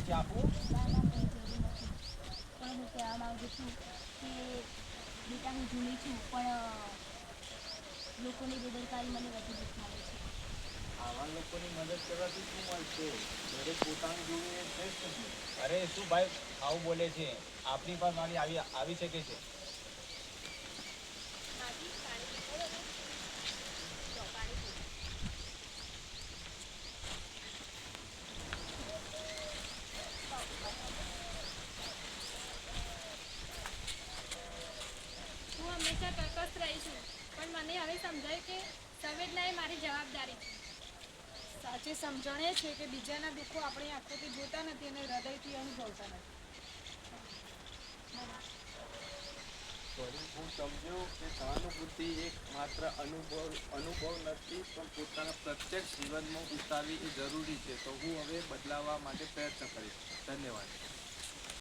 પૈસા આપું? ના ના કંઈ જરૂર નથી. પણ હું કહેવા માગું છું કે બેટા હું જૂની છું પણ લોકોની બેદરકારી મને વધુ દુખાવે છે. આવા લોકોની મદદ કરવાથી શું મળશે? દરેક પોતાનું જોવે એ શ્રેષ્ઠ છે. અરે શું ભાઈ આવું બોલે છે? આપણી પાસે મારી આવી શકે છે. માજી પાણી પીશો તમે? લો પાણી પીવો. હું હંમેશા તટસ્થ રહીશું પણ મને હવે સમજાય કે સંવેદના એ મારી જવાબદારી છે. સાચી સમજણ એ છે કે બીજાના દુઃખો આપણી આંખોથી જોતા નથી અને હૃદયથી અનુભવતા નથી. ફરી હું સમજ્યો કે સહાનુભૂતિ એક માત્ર અનુભવ નથી પણ પોતાના પ્રત્યક્ષ જીવનમાં ઉતારવી એ જરૂરી છે. તો હું હવે બદલાવવા માટે પ્રયત્ન કરીશ. ધન્યવાદ.